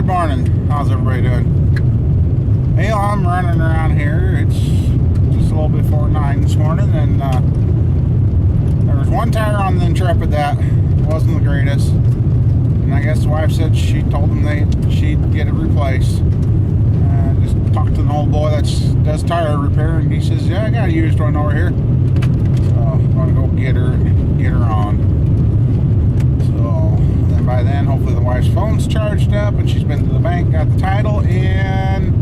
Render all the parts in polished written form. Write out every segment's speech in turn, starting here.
morning. How's everybody doing? Hey, I'm running around here. It's just a little before 9 this morning, and there was one tire on the Intrepid that wasn't the greatest. And I guess the wife said she told them she'd get it replaced. Just talked to an old boy that does tire repair, and he says, yeah, I got a used one over here. So I'm going to go get her on. And by then, hopefully the wife's phone's charged up and she's been to the bank, got the title, and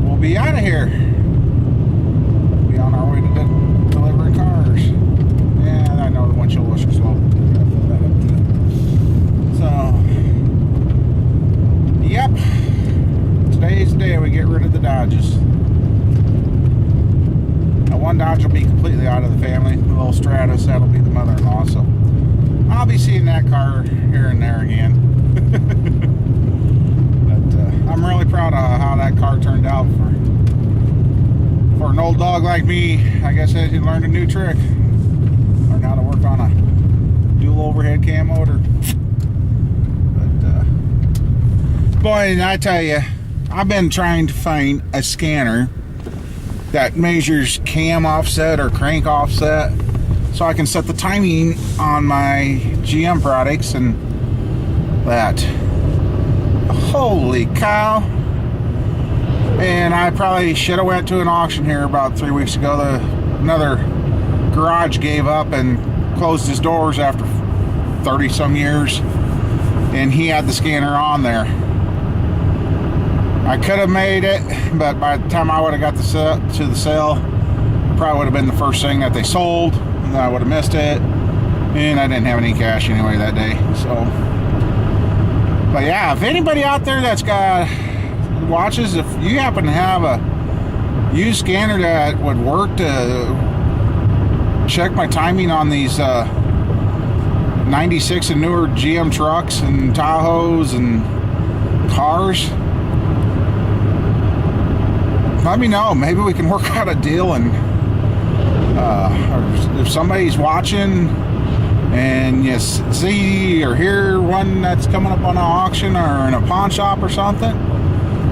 we'll be out of here. We'll be on our way to delivering cars. And I know the windshield washer's slow. So, yep. Today's the day we get rid of the Dodges. Now, one Dodge will be completely out of the family. The little Stratus, that'll be the mother-in-law, so I'll be seeing that car here and there again. But I'm really proud of how that car turned out for an old dog like me. I guess he learned a new trick. Learned how to work on a dual overhead cam motor. But boy, I tell you, I've been trying to find a scanner that measures cam offset or crank offset, so I can set the timing on my GM products and that. Holy cow. And I probably should have went to an auction here about 3 weeks ago. Another garage gave up and closed his doors after 30 some years, and he had the scanner on there. I could have made it, but by the time I would have got to the sale, it probably would have been the first thing that they sold. I would have missed it, and I didn't have any cash anyway that day. So, but yeah, if anybody out there that's got watches, if you happen to have a used scanner that would work to check my timing on these 96 and newer GM trucks and Tahoes and cars, let me know. Maybe we can work out a deal, and or if somebody's watching and you see or hear one that's coming up on an auction or in a pawn shop or something,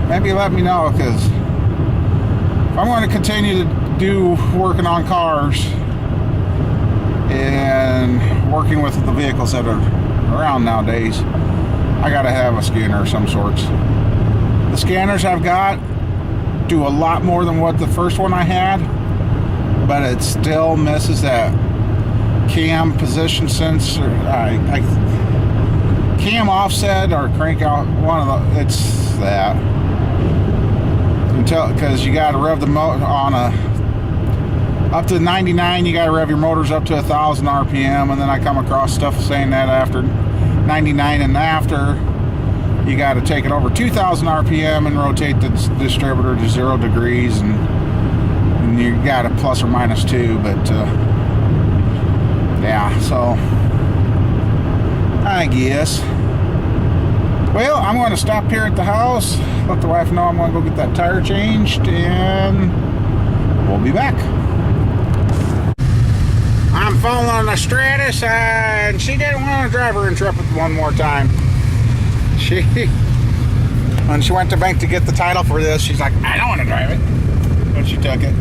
maybe let me know, because if I'm going to continue to do working on cars and working with the vehicles that are around nowadays, I gotta have a scanner of some sorts. The scanners I've got do a lot more than what the first one I had, but it still misses that cam position sensor, cam offset or crank out, one of the, it's that, until, because you got to rev the motor on up to 99, you got to rev your motors up to 1,000 RPM, and then I come across stuff saying that after 99 and after, you got to take it over 2,000 RPM and rotate the distributor to 0 degrees, and you got a plus or minus 2, but yeah, so I guess. Well, I'm going to stop here at the house, let the wife know I'm going to go get that tire changed, and we'll be back. I'm following the Stratus, and she didn't want to drive her Intrepid one more time. When she went to bank to get the title for this, she's like, I don't want to drive it. When she took it,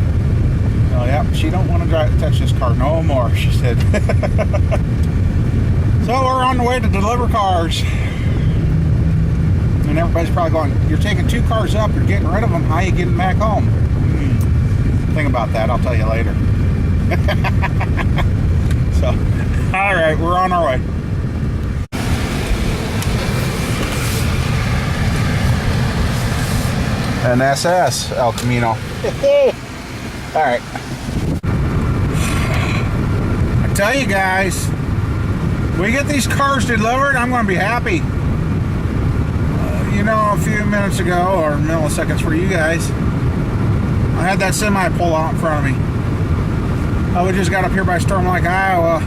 oh yeah, she don't want to touch this car no more, she said. So we're on the way to deliver cars, and everybody's probably going, you're taking 2 cars up, you're getting rid of them, how are you getting back home? Think about that, I'll tell you later. So, all right, we're on our way. An SS El Camino. All right. I tell you guys, we get these cars delivered, I'm going to be happy. You know, a few minutes ago, or milliseconds for you guys, I had that semi pull out in front of me. We just got up here by Storm Lake, Iowa,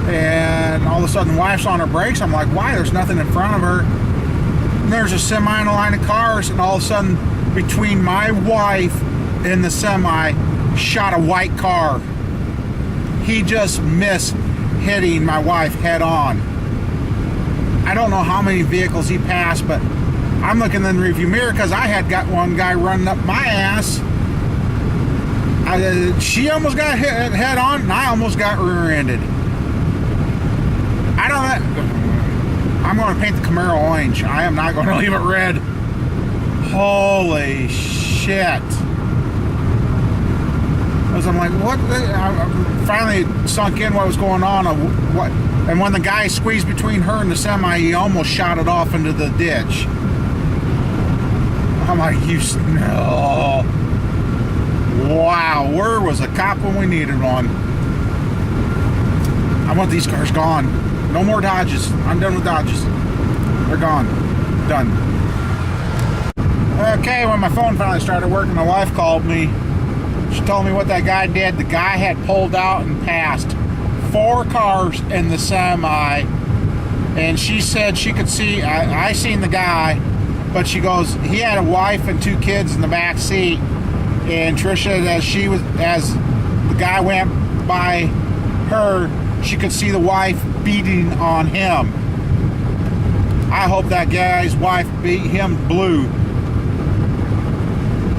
and all of a sudden the wife's on her brakes. I'm like, why? There's nothing in front of her. And there's a semi in a line of cars, and all of a sudden, between my wife and the semi, shot a white car. He just missed hitting my wife head on. I don't know how many vehicles he passed, but I'm looking in the rearview mirror because I had got one guy running up my ass. She almost got hit head on, and I almost got rear-ended. I'm going to paint the Camaro orange. I am not going to leave it red. Holy shit. Because I'm like, what? I finally sunk in what was going on. And when the guy squeezed between her and the semi, he almost shot it off into the ditch. I'm like, no. Wow, where was a cop when we needed one? I want these cars gone. No more Dodges. I'm done with Dodges. They're gone. Done. Okay, when my phone finally started working, my wife called me. She told me what that guy did. The guy had pulled out and passed 4 cars in the semi. And she said she could see, I seen the guy, but she goes, he had a wife and 2 kids in the back seat. And Trisha, as the guy went by her, she could see the wife beating on him. I hope that guy's wife beat him blue.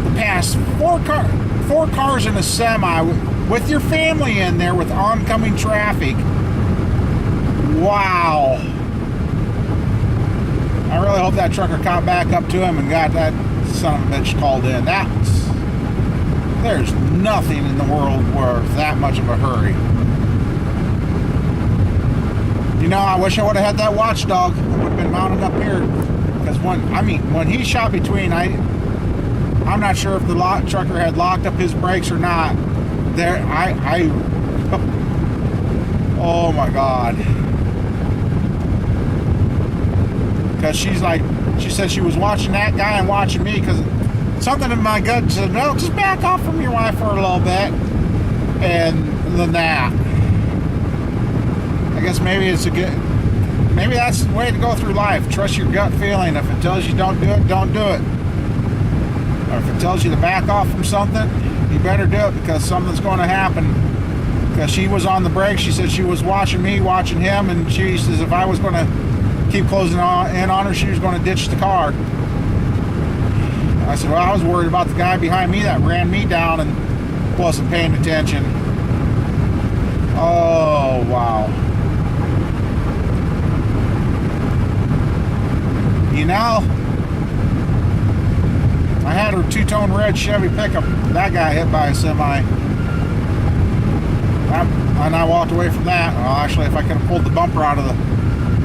The past 4 cars in a semi with your family in there with oncoming traffic. Wow. I really hope that trucker caught back up to him and got that son of a bitch called in. There's nothing in the world worth that much of a hurry. You know, I wish I would have had that watchdog. I would have been mounted up here. Because when he shot between, I'm not sure if the trucker had locked up his brakes or not. Oh my God. Because she said she was watching that guy and watching me because something in my gut said, no, just back off from your wife for a little bit. And then that. I guess maybe maybe that's the way to go through life. Trust your gut feeling. If it tells you don't do it, don't do it. Or if it tells you to back off from something, you better do it because something's going to happen. Because she was on the brake. She said she was watching me, watching him, and she says if I was going to keep closing in on her, she was going to ditch the car. I said, well, I was worried about the guy behind me that ran me down and wasn't paying attention. Oh, wow. You know, I had her 2-tone red Chevy pickup. That got hit by a semi. And I walked away from that. Well, actually, if I could have pulled the bumper out of the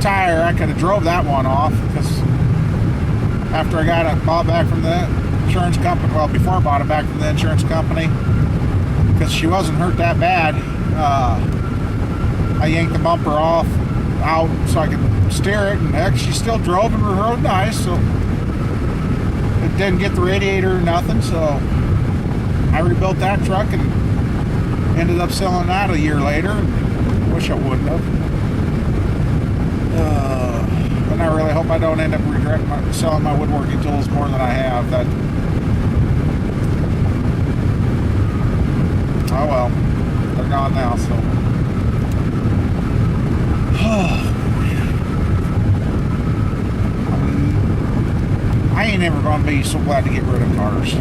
tire, I could have drove that one off. Because after I got it bought back from the insurance company, well, before I bought it back from the insurance company, because she wasn't hurt that bad, I yanked the bumper out so I could steer it, and heck, she still drove and rode nice, so it didn't get the radiator or nothing, so I rebuilt that truck and ended up selling that a year later. Wish I wouldn't have. And I really hope I don't end up regretting selling my woodworking tools more than I have. Oh well, they're gone now, so. I ain't ever going to be so glad to get rid of cars.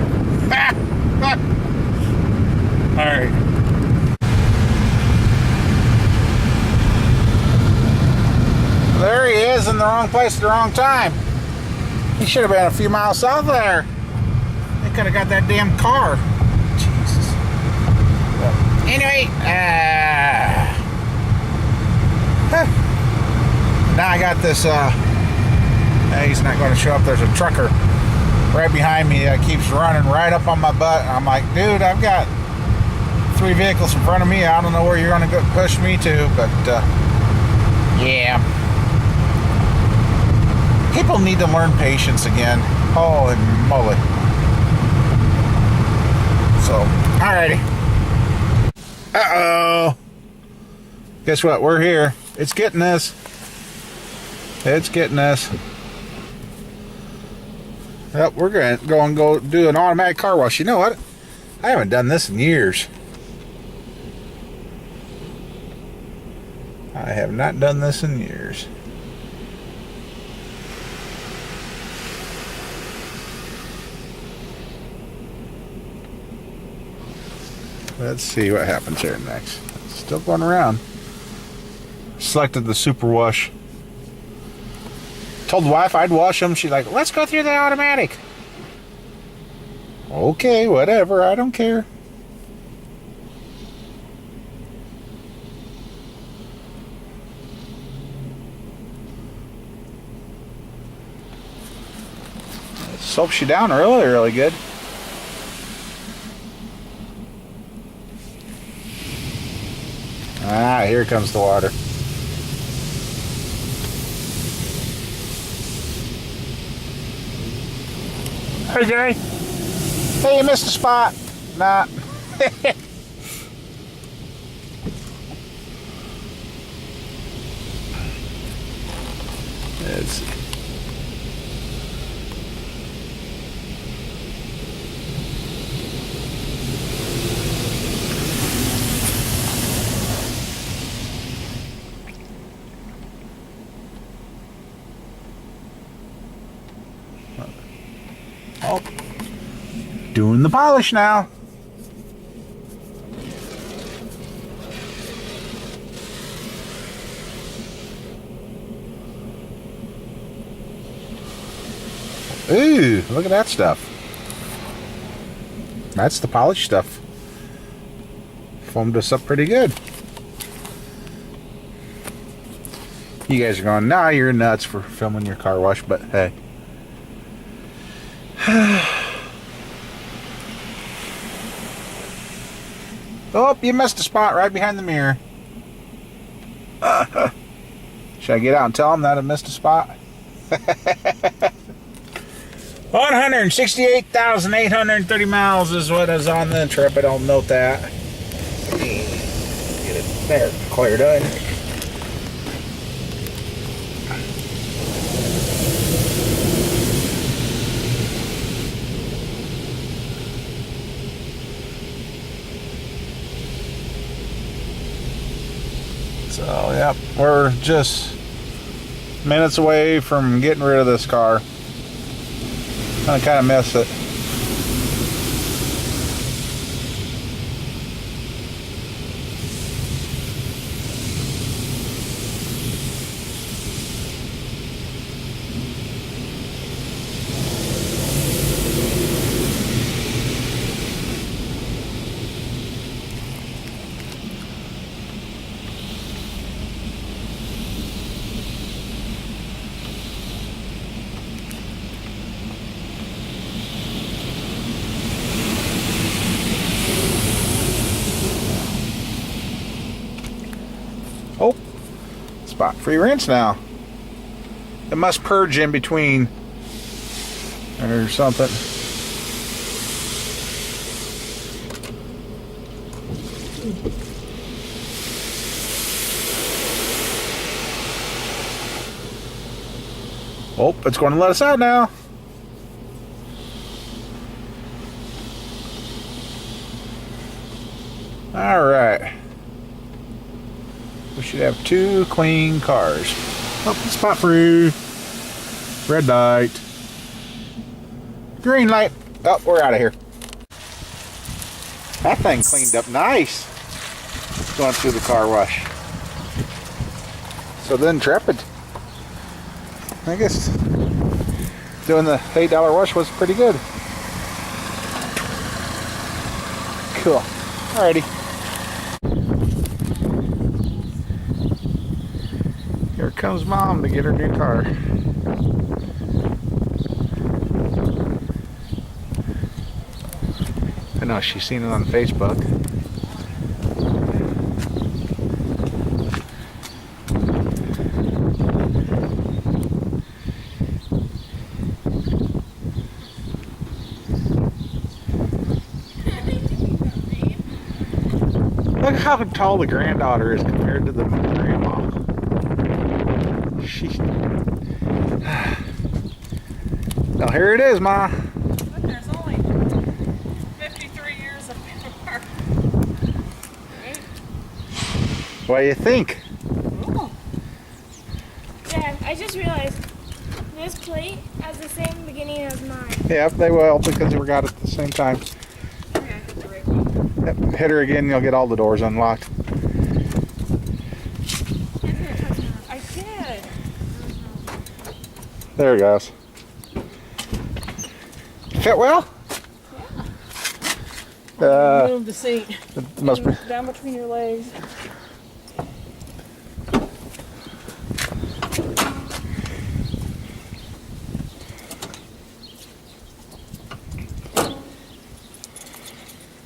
Alright. There he is in the wrong place at the wrong time. He should have been a few miles south of there. They could have got that damn car. Jesus. Anyway, now I got this, he's not going to show up. There's a trucker right behind me that keeps running right up on my butt. And I'm like, dude, I've got 3 vehicles in front of me. I don't know where you're going to go push me to, but, yeah. People need to learn patience again. Holy moly. So, alrighty. Uh-oh. Guess what? We're here. It's getting us. It's getting us. Yep, we're going to go do an automatic car wash. You know what? I haven't done this in years. I have not done this in years. Let's see what happens here next. It's still going around. Selected the super wash. Told the wife I'd wash them. She's like, let's go through the automatic. Okay, whatever. I don't care. It soaks you down really, really good. Ah, here comes the water. Hey, Jerry. Hey, you missed a spot. Nah. Let's see. Oh, doing the polish now. Ooh, look at that stuff. That's the polish stuff. Foamed us up pretty good. You guys are going, nah, you're nuts for filming your car wash, but hey. Oh, you missed a spot right behind the mirror. Should I get out and tell them that I missed a spot? 168,830 miles is what is on the trip. I don't note that. Get it there, cleared in. So, yep, we're just minutes away from getting rid of this car. I kind of miss it. Oh, spot free rinse now. It must purge in between or something. Oh, it's going to let us out now. All right. We should have 2 clean cars. Oh, spot free. Red light. Green light. Oh, we're out of here. That thing cleaned up nice. Going through the car wash. So the Intrepid, I guess doing the $8 wash was pretty good. Cool. Alrighty. Here comes Mom to get her new car. I know she's seen it on Facebook. Look how tall the granddaughter is compared to the grandma. Now here it is, Ma. But there's only 53 years of car. Right? What do you think? Ooh. Dad, I just realized this plate has the same beginning as mine. Yep, they will because we got it at the same time. Okay, the right one. Yep, hit her again, you'll get all the doors unlocked. I did. There it goes. Fit well? Move the seat. It must be. Down between your legs.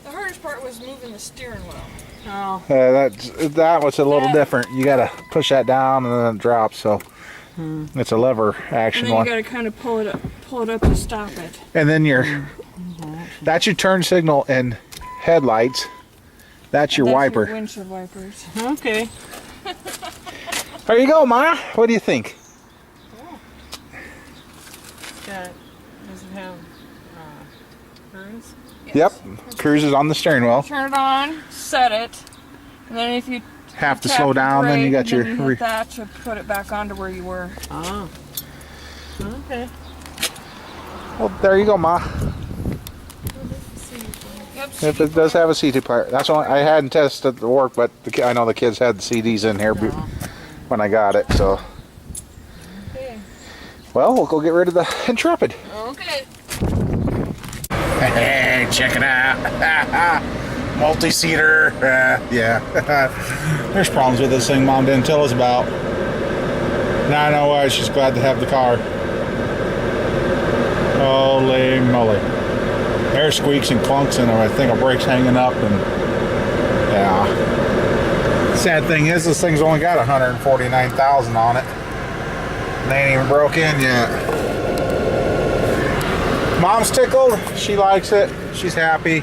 The hardest part was moving the steering wheel. Oh. That was a little different. You gotta push that down and then it drops. So it's a lever action And then one. you gotta kind of pull it up to stop it. And then that's your turn signal and headlights. That's your wiper. Your windshield wipers. Okay. There you go, Ma. What do you think? Does it have cruise? Yep. Cruise is on the steering wheel. Turn it on, set it, and then if you Have to tap slow the down, then you brake, got your. then you hit that to put it back onto where you were. Oh. Okay. Well, there you go, Ma. Yep. If it does have a CD player, that's what I hadn't tested the work, but I know the kids had the CDs in here when I got it. So, Okay. well, we'll go get rid of the Intrepid. Okay. Hey, check it out. Multi-seater. Yeah. There's problems with this thing Mom didn't tell us about. Now I know why she's glad to have the car. Holy moly. Air squeaks and clunks and I think a brake's hanging up and yeah. Sad thing is this thing's only got 149,000 on it. And they ain't even broke in yet. Mom's tickled. She likes it. She's happy.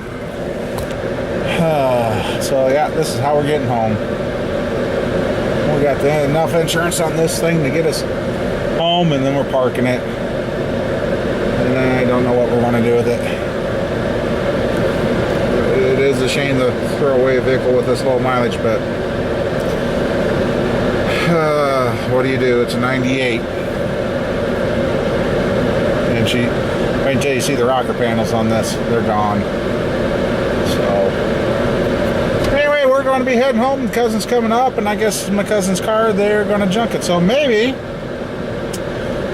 So yeah, this is how we're getting home. We got enough insurance on this thing to get us home, and then we're parking it. And I don't know what we're going to do with it. It is a shame to throw away a vehicle with this low mileage, but what do you do? It's a 98. And wait until you see the rocker panels on this. They're gone. So, anyway, we're going to be heading home. My cousin's coming up, and I guess my cousin's car, they're going to junk it. So maybe,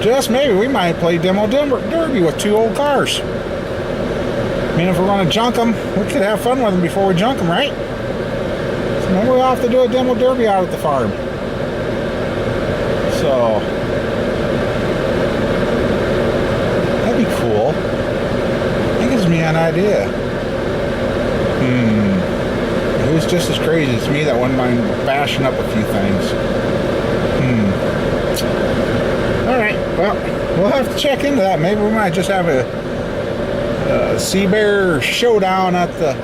just maybe, we might play demo derby with two old cars. I mean, if we're going to junk them, we could have fun with them before we junk them, right? So maybe we'll have to do a demo derby out at the farm. So, that'd be cool. That gives me an idea. Who's just as crazy as me that wouldn't mind bashing up a few things? Alright, well, we'll have to check into that. Maybe we might just have a Sea Bear showdown at the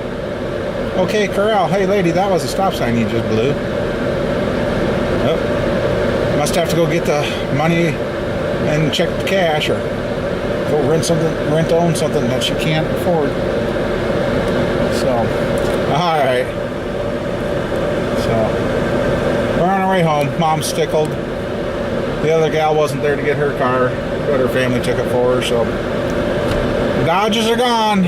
OK Corral. Hey lady, that was a stop sign you just blew. Oh, must have to go get the money and check the cash or go rent own something that she can't afford. So, alright. So, we're on our way home. Mom's tickled. The other gal wasn't there to get her car, but her family took it for her, so the Dodges are gone.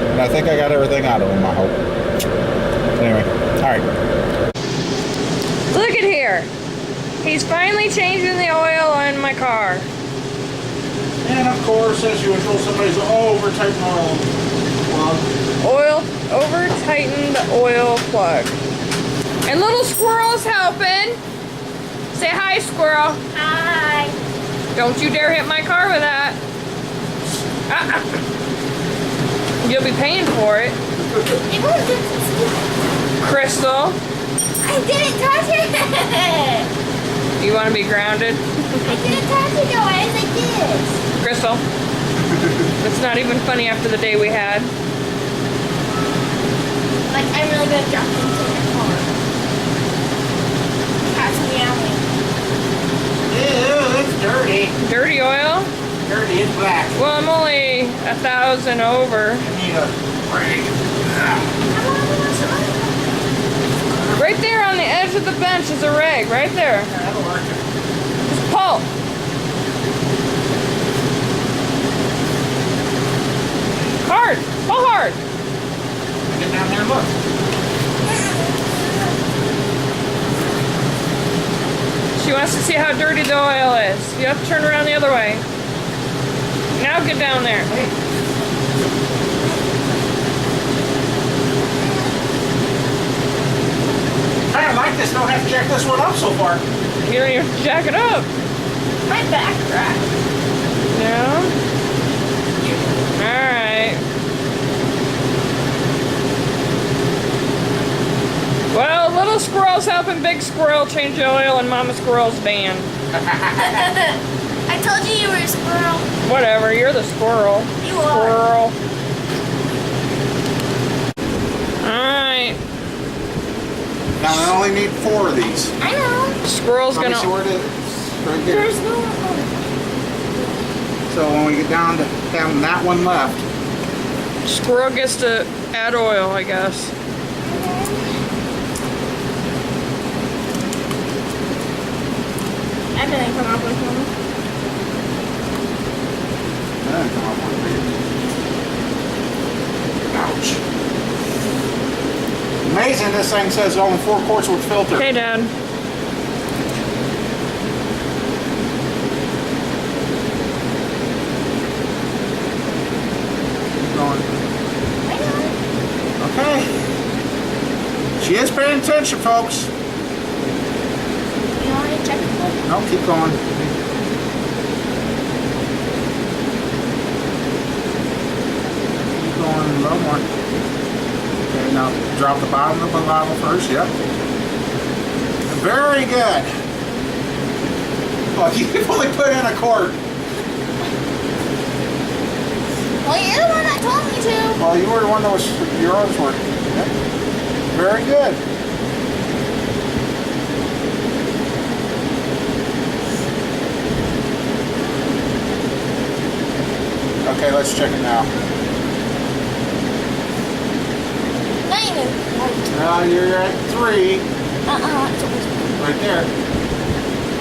And I think I got everything out of them, I hope. Anyway, alright. Look at here. He's finally changing the oil on my car. And of course, as usual, somebody's over-tighten oil plug. Over-tightened oil plug. And little squirrel's helping. Say hi, squirrel. Hi. Don't you dare hit my car with that. You'll be paying for it. It wasn't. Crystal, I didn't touch it. you want to be grounded? I didn't touch it, guys. I did. Crystal, it's not even funny after the day we had. Like, I'm really gonna jump into the car. Cat's meowing. Ew, it's dirty. Dirty oil? Dirty, it's black. Well, I'm only 1,000 over. I need a break. Right there on the edge of the bench is a rag. Right there. That'll work. Just pull. Hard. Pull hard. there, look. She wants to see how dirty the oil is. You have to turn around the other way. Now get down there. I like this. Don't have to check this one up so far. You don't even have to jack it up. My back cracked. No? Alright. Well, little squirrel's helping big squirrel change the oil in Mama Squirrel's van. I told you were a squirrel. Whatever, you're the squirrel. You are. Squirrel. Alright. Now I only need 4 of these. I know. Squirrel's Let me see gonna... where it is. Right there. There's no. So when we get down to having that one left, Squirrel gets to add oil, I guess. I bet I come up with one. come up with it. Ouch. Amazing, this thing says only 4 quarts with filter. Hey, Dad. Keep going. I know. Okay. She is paying attention, folks. You want me to check it for you? No, keep going. Keep going a little more. Okay, now drop the bottom of the bottle first. Yep. Very good. Oh, you've only put in a quart. Well, you're the one that told me to. Well, you were the one that was yours were. Yep. Very good. Okay, let's check it now. Not even. Now you're at 3. Right there.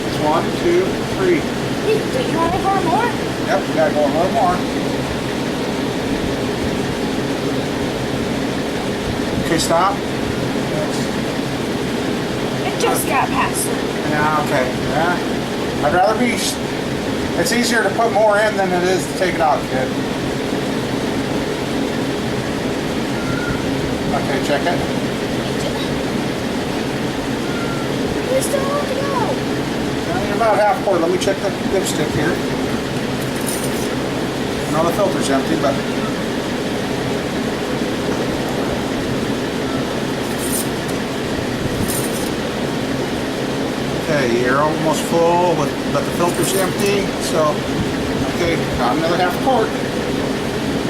It's 1, 2, 3. Do you want to pour more? Yep, we gotta go a little more. Okay, stop. It just got past it. Yeah, okay. Yeah. I'd rather be. It's easier to put more in than it is to take it out, kid. Okay, check it. There's still more to go. You're about half quart. Let me check the dipstick here. No, the filter's empty, but. Okay, you're almost full, but the filter's empty, so, okay, got another half quart.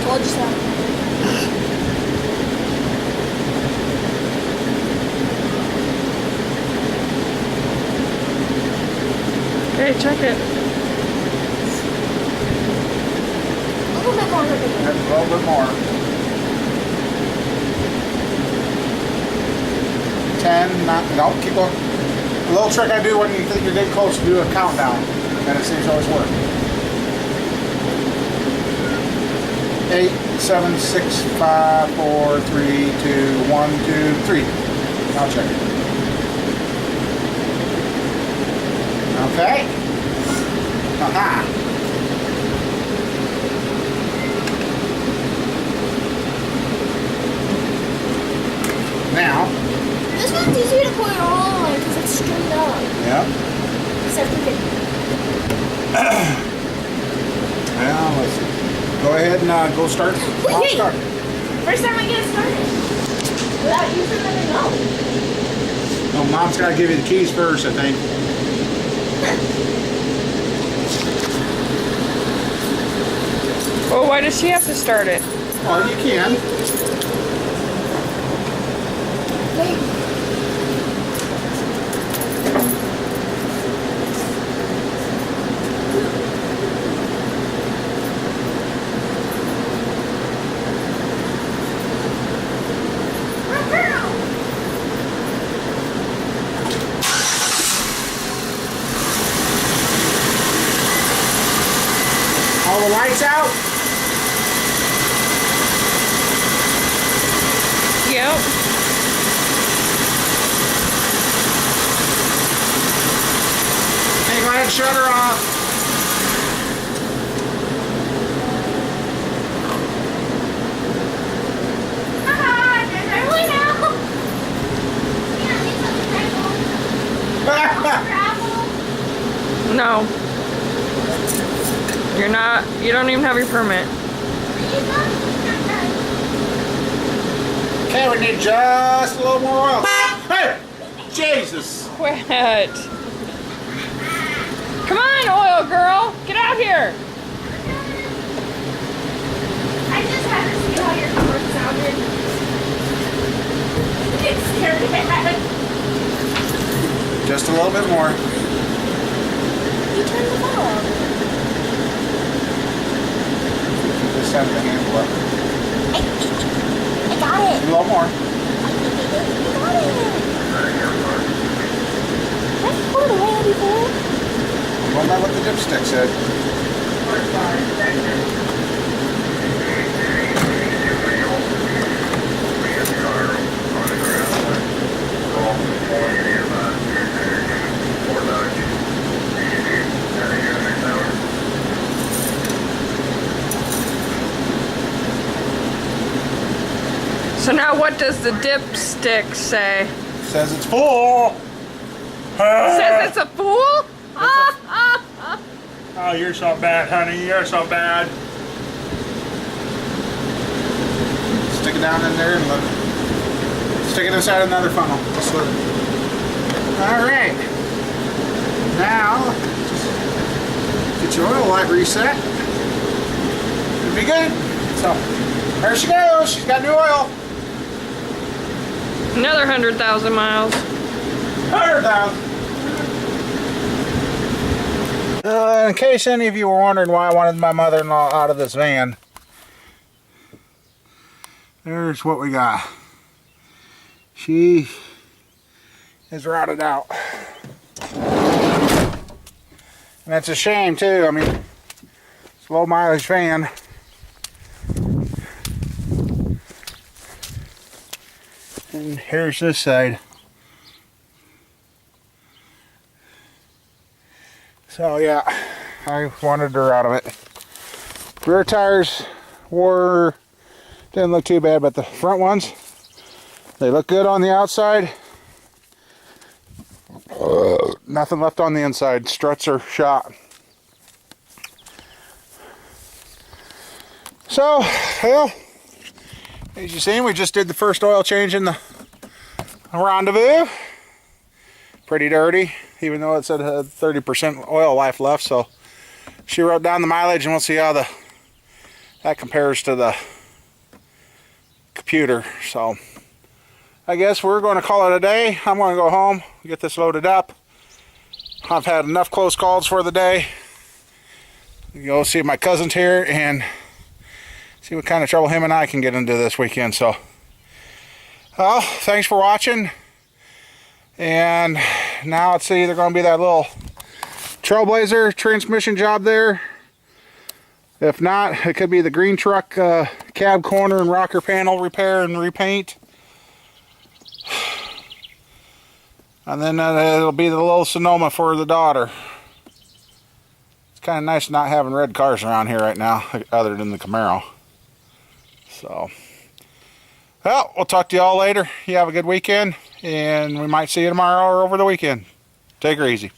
Told you so. Okay, check it. A little bit more. That's a little bit more. 10, no, keep going. A little trick I do when you think you're getting close to do a countdown, and it seems to always work. 8, 7, 6, 5, 4, 3, 2, 1, 2, 3. I'll check it. Okay. Aha. Now. This one's easier to pour it all in because it's straight up. Yep. Except for the. Well, let's see. Go ahead and go start. Wait. Start. First time I get it started. Without using them to go. No, Mom's got to give you the keys first, I think. Well, why does she have to start it? Well, you can. Wait. All the lights out? Yep. shut her off. Haha, there's our way now. Yeah, it's a gravel. No. You're not, you don't even have your permit. Okay, we need just a little more oil. Hey! Jesus! Quit. Come on, oil girl. Get out here. I just had to see how your car sounded. It's scared bad. Just a little bit more. You turned the ball on. Just have the handle up. I got it. A little more. I got it. That's pulled away before. Going by what the dipstick said. So now what does the dipstick say? Says it's full. Says it's a fool? Oh, you're so bad, honey. You're so bad. Stick it down in there and look. Stick it inside another funnel. Just look. All right. Now, just get your oil light reset. It'll be good. So, there she goes. She's got new oil. Another 100,000 miles. 100,000. In case any of you were wondering why I wanted my mother-in-law out of this van, there's what we got. She is rotted out. And that's a shame too. I mean, it's a low mileage van. And here's this side. So yeah, I wanted her out of it. Rear tires didn't look too bad, but the front ones, they look good on the outside. Nothing left on the inside. Struts are shot. So, well, as you see, we just did the first oil change in the Rendezvous. Pretty dirty, even though it said it had 30% oil life left. So she wrote down the mileage, and we'll see how that compares to the computer. So I guess we're going to call it a day. I'm going to go home, get this loaded up. I've had enough close calls for the day. Go see my cousins here and see what kind of trouble him and I can get into this weekend. So, well, thanks for watching. And now it's either going to be that little Trailblazer transmission job there. If not, it could be the green truck cab corner and rocker panel repair and repaint. And then it'll be the little Sonoma for the daughter. It's kind of nice not having red cars around here right now, other than the Camaro. So, well, we'll talk to you all later. You have a good weekend, and we might see you tomorrow or over the weekend. Take her easy.